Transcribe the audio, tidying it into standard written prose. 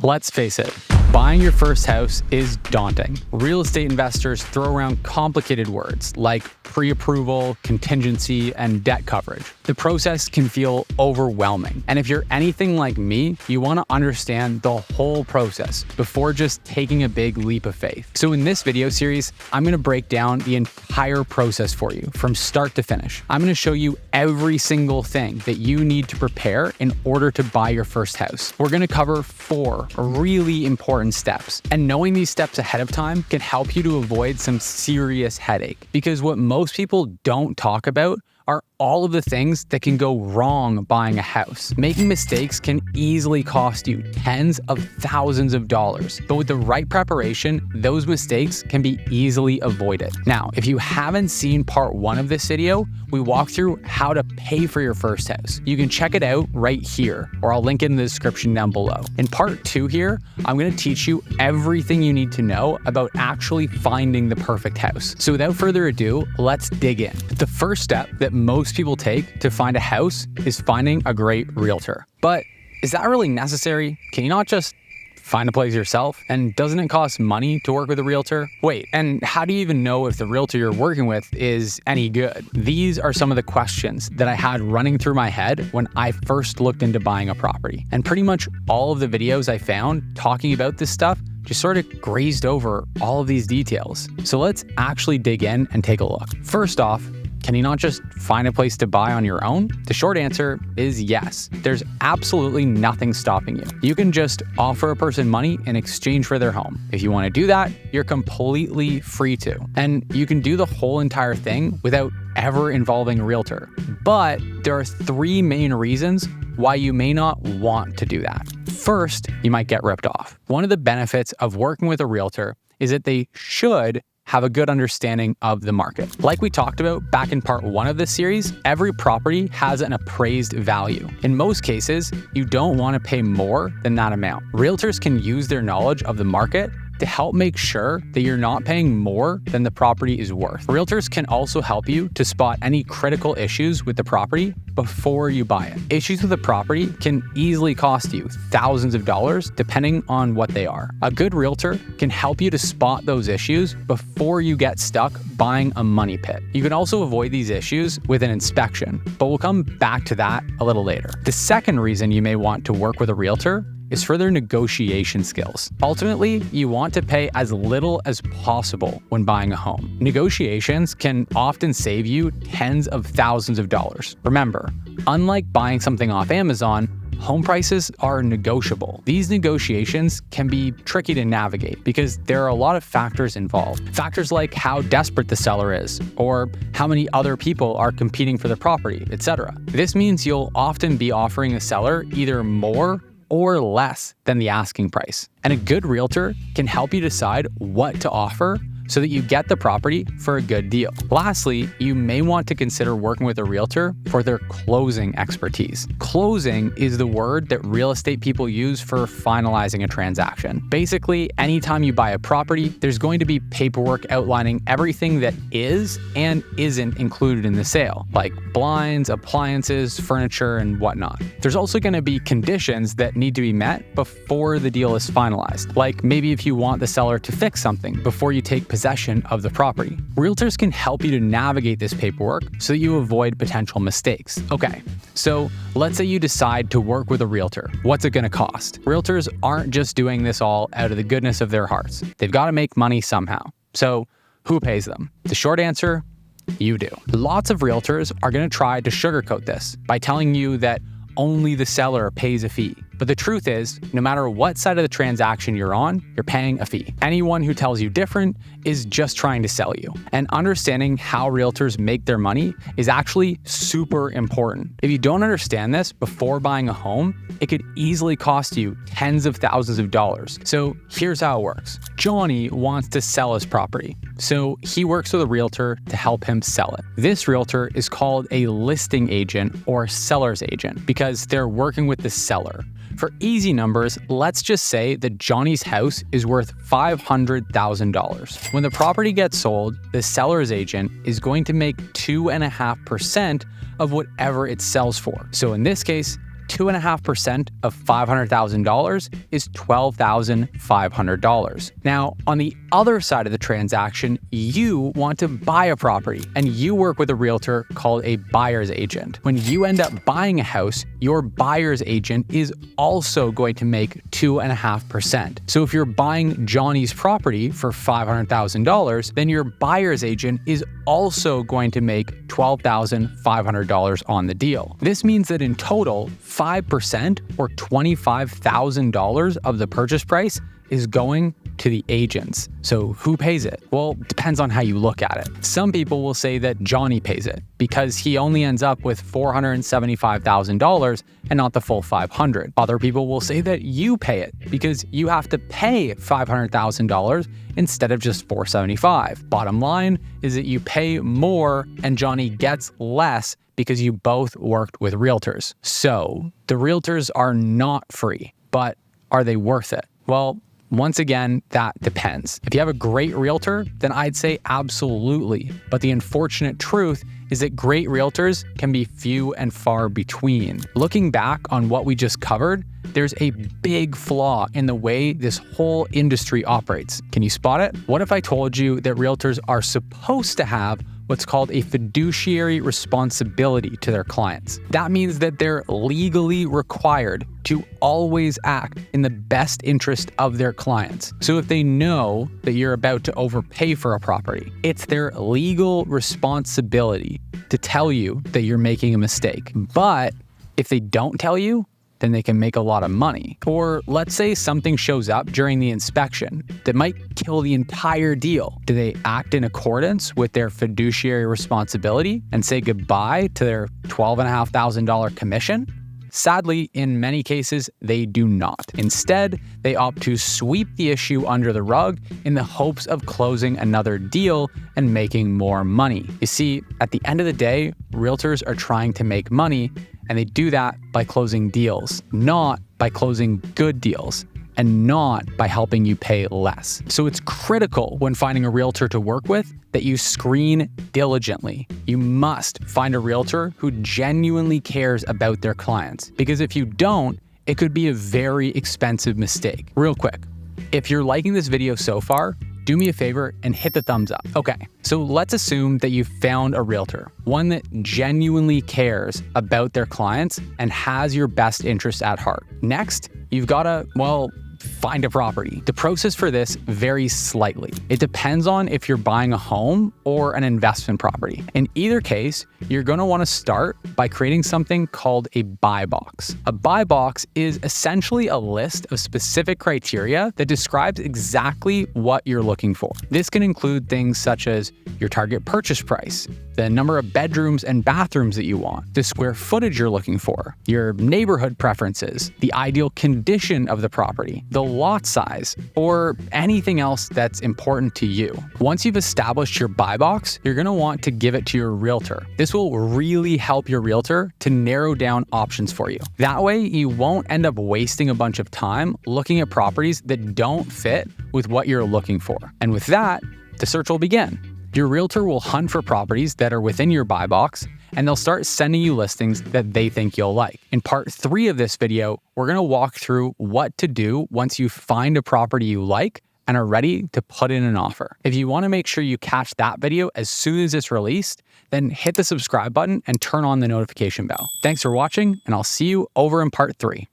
Let's face it, buying your first house is daunting. Real estate investors throw around complicated words like pre-approval, contingency, and debt coverage. The process can feel overwhelming. And if you're anything like me, you want to understand the whole process before just taking a big leap of faith. So in this video series, I'm going to break down the entire process for you from start to finish. I'm going to show you every single thing that you need to prepare in order to buy your first house. We're going to cover 4 really important steps. And knowing these steps ahead of time can help you to avoid some serious headache. Because what most people don't talk about are all of the things that can go wrong buying a house. Making mistakes can easily cost you tens of thousands of dollars, but with the right preparation, those mistakes can be easily avoided. Now, if you haven't seen part 1 of this video, we walk through how to pay for your first house. You can check it out right here, or I'll link it in the description down below. In part 2 here, I'm going to teach you everything you need to know about actually finding the perfect house. So without further ado, let's dig in. The first step that most people take to find a house is finding a great realtor. But is that really necessary? Can you not just find a place yourself? And doesn't it cost money to work with a realtor? Wait, and how do you even know if the realtor you're working with is any good? These are some of the questions that I had running through my head when I first looked into buying a property. And pretty much all of the videos I found talking about this stuff just sort of grazed over all of these details. So let's actually dig in and take a look. First off, can you not just find a place to buy on your own? The short answer is yes. There's absolutely nothing stopping you. You can just offer a person money in exchange for their home. If you want to do that, you're completely free to. And you can do the whole entire thing without ever involving a realtor. But there are 3 main reasons why you may not want to do that. First, you might get ripped off. One of the benefits of working with a realtor is that they should have a good understanding of the market. Like we talked about back in part 1 of this series, every property has an appraised value. In most cases, you don't want to pay more than that amount. Realtors can use their knowledge of the market to help make sure that you're not paying more than the property is worth. Realtors can also help you to spot any critical issues with the property before you buy it. Issues with the property can easily cost you thousands of dollars depending on what they are. A good realtor can help you to spot those issues before you get stuck buying a money pit. You can also avoid these issues with an inspection, but we'll come back to that a little later. The second reason you may want to work with a realtor is for their negotiation skills. Ultimately, you want to pay as little as possible when buying a home. Negotiations can often save you tens of thousands of dollars. Remember, unlike buying something off Amazon, home prices are negotiable. These negotiations can be tricky to navigate because there are a lot of factors involved. Factors like how desperate the seller is, or how many other people are competing for the property, etc. This means you'll often be offering a seller either more or less than the asking price. And a good realtor can help you decide what to offer so that you get the property for a good deal. Lastly, you may want to consider working with a realtor for their closing expertise. Closing is the word that real estate people use for finalizing a transaction. Basically, anytime you buy a property, there's going to be paperwork outlining everything that is and isn't included in the sale, like blinds, appliances, furniture, and whatnot. There's also going to be conditions that need to be met before the deal is finalized, like maybe if you want the seller to fix something before you take possession of the property. Realtors can help you to navigate this paperwork so that you avoid potential mistakes. Okay, so let's say you decide to work with a realtor. What's it going to cost? Realtors aren't just doing this all out of the goodness of their hearts. They've got to make money somehow. So who pays them? The short answer, you do. Lots of realtors are going to try to sugarcoat this by telling you that only the seller pays a fee. But the truth is, no matter what side of the transaction you're on, you're paying a fee. Anyone who tells you different is just trying to sell you. And understanding how realtors make their money is actually super important. If you don't understand this before buying a home, it could easily cost you tens of thousands of dollars. So here's how it works. Johnny wants to sell his property, so he works with a realtor to help him sell it. This realtor is called a listing agent or seller's agent because they're working with the seller. For easy numbers, let's just say that Johnny's house is worth $500,000. When the property gets sold, the seller's agent is going to make 2.5% of whatever it sells for. So in this case, 2.5% of $500,000 is $12,500. Now, on the other side of the transaction, you want to buy a property and you work with a realtor called a buyer's agent. When you end up buying a house, your buyer's agent is also going to make 2.5%. So if you're buying Johnny's property for $500,000, then your buyer's agent is also going to make $12,500 on the deal. This means that in total, 5% or $25,000 of the purchase price is going to the agents. So who pays it? Well, depends on how you look at it. Some people will say that Johnny pays it because he only ends up with $475,000 and not the full $500,000. Other people will say that you pay it because you have to pay $500,000 instead of just $475,000. Bottom line is that you pay more and Johnny gets less because you both worked with realtors. So the realtors are not free, but are they worth it? Well, once again, that depends. If you have a great realtor, then I'd say absolutely. But the unfortunate truth is that great realtors can be few and far between. Looking back on what we just covered, there's a big flaw in the way this whole industry operates. Can you spot it? What if I told you that realtors are supposed to have what's called a fiduciary responsibility to their clients? That means that they're legally required to always act in the best interest of their clients. So if they know that you're about to overpay for a property, it's their legal responsibility to tell you that you're making a mistake. But if they don't tell you, then they can make a lot of money. Or let's say something shows up during the inspection that might kill the entire deal. Do they act in accordance with their fiduciary responsibility and say goodbye to their $12,500 commission? Sadly, in many cases, they do not. Instead, they opt to sweep the issue under the rug in the hopes of closing another deal and making more money. You see, at the end of the day, realtors are trying to make money, and they do that by closing deals, not by closing good deals, and not by helping you pay less. So it's critical when finding a realtor to work with that you screen diligently. You must find a realtor who genuinely cares about their clients, because if you don't, it could be a very expensive mistake. Real quick, if you're liking this video so far, do me a favor and hit the thumbs up. Okay, so let's assume that you've found a realtor, one that genuinely cares about their clients and has your best interest at heart. Next, you've got to, find a property. The process for this varies slightly. It depends on if you're buying a home or an investment property. In either case, you're going to want to start by creating something called a buy box. A buy box is essentially a list of specific criteria that describes exactly what you're looking for. This can include things such as your target purchase price, the number of bedrooms and bathrooms that you want, the square footage you're looking for, your neighborhood preferences, the ideal condition of the property, the lot size, or anything else that's important to you. Once you've established your buy box, you're going to want to give it to your realtor. This will really help your realtor to narrow down options for you. That way, you won't end up wasting a bunch of time looking at properties that don't fit with what you're looking for. And with that, the search will begin. Your realtor will hunt for properties that are within your buy box, and they'll start sending you listings that they think you'll like. In part 3 of this video, we're going to walk through what to do once you find a property you like and are ready to put in an offer. If you want to make sure you catch that video as soon as it's released, then hit the subscribe button and turn on the notification bell. Thanks for watching, and I'll see you over in part 3.